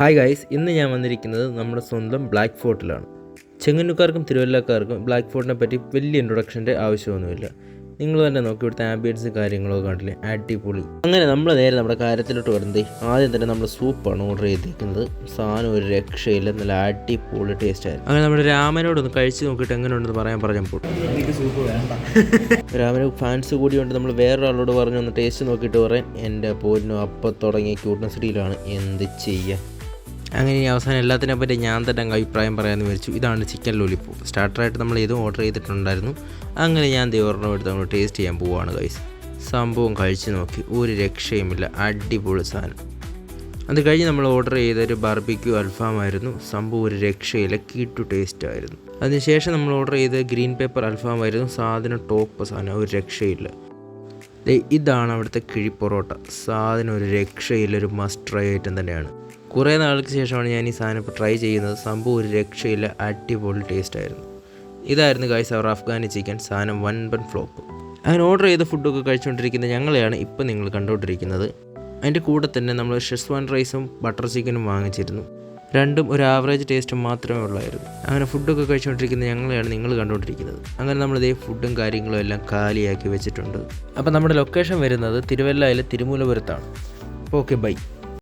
Hi guys, ഇന്ന് ഞാൻ വന്നിരിക്കുന്നത് നമ്മുടെ സ്വന്തം ബ്ലാക്ക് ഫോർട്ടിലാണ്. ചെങ്ങന്നൂർക്കാർക്കും തിരുവല്ലക്കാർക്കും ബ്ലാക്ക് ഫോർട്ടിനെ പറ്റി വലിയ ഇൻട്രൊഡക്ഷൻ്റെ ആവശ്യമൊന്നുമില്ല. നിങ്ങൾ തന്നെ നോക്കി ഇവിടുത്തെ ആംബിയൻസ് കാര്യങ്ങളൊക്കെ കണ്ടില്ലേ, അടിപൊളി. അങ്ങനെ നമ്മൾ നേരെ നമ്മുടെ കാര്യത്തിലോട്ട് വരുന്നത് ആദ്യം തന്നെ നമ്മൾ സൂപ്പാണ് ഓർഡർ ചെയ്തിരിക്കുന്നത്. സാധനം ഒരു രക്ഷയില്ല, നല്ല അടിപൊളി ടേസ്റ്റ് ആയിരുന്നു. അങ്ങനെ നമ്മുടെ രാമനോടൊന്ന് കഴിച്ച് നോക്കിയിട്ട് എങ്ങനെ ഉണ്ടെന്ന് പറഞ്ഞപ്പോൾ എനിക്ക് സൂപ്പ് വേണ്ട. രാമന് ഫാൻസ് കൂടിയുണ്ട്. നമ്മൾ വേറൊരാളോട് പറഞ്ഞു ഒന്ന് ടേസ്റ്റ് നോക്കിയിട്ട് പറയാൻ. എൻ്റെ പോരിനും അപ്പം തുടങ്ങിയ ക്യൂട്ട്നെസ്സിലാണ് എന്ത് ചെയ്യുക. അങ്ങനെ ഈ അവസാനം എല്ലാത്തിനെ പറ്റി ഞാൻ തന്നെ അങ്ങ് അഭിപ്രായം പറയാമെന്ന് വിചാരിച്ചു. ഇതാണ് ചിക്കൻ ലോലിപോപ്പ്. സ്റ്റാർട്ടറായിട്ട് നമ്മൾ ഇതും ഓർഡർ ചെയ്തിട്ടുണ്ടായിരുന്നു. അങ്ങനെ ഞാൻ ഒരെണ്ണം എടുത്ത് നമ്മൾ ടേസ്റ്റ് ചെയ്യാൻ പോവുകയാണ് ഗൈസ്. സംഭവം കഴിച്ച് നോക്കി, ഒരു രക്ഷയുമില്ല, അടിപൊളി സാധനം. അത് കഴിഞ്ഞ് നമ്മൾ ഓർഡർ ചെയ്തൊരു ബാർബിക്യൂ അൽഫാമായിരുന്നു. സംഭവം ഒരു രക്ഷയില്ല, കീട്ടു ടേസ്റ്റ് ആയിരുന്നു. അതിനുശേഷം നമ്മൾ ഓർഡർ ചെയ്ത് ഗ്രീൻ പേപ്പർ അൽഫാമായിരുന്നു. സാധനം ടോപ്പ് സാധനം, ഒരു രക്ഷയില്ല. ഇതാണ് അവിടുത്തെ കിഴി പൊറോട്ട. സാധനം ഒരു രക്ഷയില്ല, ഒരു മസ്റ്റ് ട്രൈ ഐറ്റം തന്നെയാണ്. കുറേ നാൾക്ക് ശേഷമാണ് ഞാൻ ഈ സാധനം ഇപ്പോൾ ട്രൈ ചെയ്യുന്നത്. സംഭവം ഒരു രക്ഷയില്ല, അടിപൊളി ടേസ്റ്റ് ആയിരുന്നു. ഇതായിരുന്നു ഗൈസ് അവർ അഫ്ഗാനി ചിക്കൻ. സാധനം വൻപൻ ഫ്ലോപ്പ്. അങ്ങനെ ഓർഡർ ചെയ്ത ഫുഡൊക്കെ കഴിച്ചുകൊണ്ടിരിക്കുന്ന ഞങ്ങളെയാണ് ഇപ്പോൾ നിങ്ങൾ കണ്ടുകൊണ്ടിരിക്കുന്നത്. അതിൻ്റെ കൂടെ തന്നെ നമ്മൾ ഷെസ്വാൻ റൈസും ബട്ടർ ചിക്കനും വാങ്ങിച്ചിരുന്നു. രണ്ടും ഒരു ആവറേജ് ടേസ്റ്റ് മാത്രമേ ഉള്ളായിരുന്നു. അങ്ങനെ ഫുഡൊക്കെ കഴിച്ചുകൊണ്ടിരിക്കുന്ന ഞങ്ങളെയാണ് നിങ്ങൾ കണ്ടുകൊണ്ടിരിക്കുന്നത്. അങ്ങനെ നമ്മളിതേ ഫുഡും കാര്യങ്ങളും എല്ലാം കാലിയാക്കി വെച്ചിട്ടുണ്ട്. അപ്പോൾ നമ്മുടെ ലൊക്കേഷൻ വരുന്നത് തിരുവല്ലയിലെ തിരുമൂലപുരത്താണ്. അപ്പോൾ ഓക്കെ, ബൈ.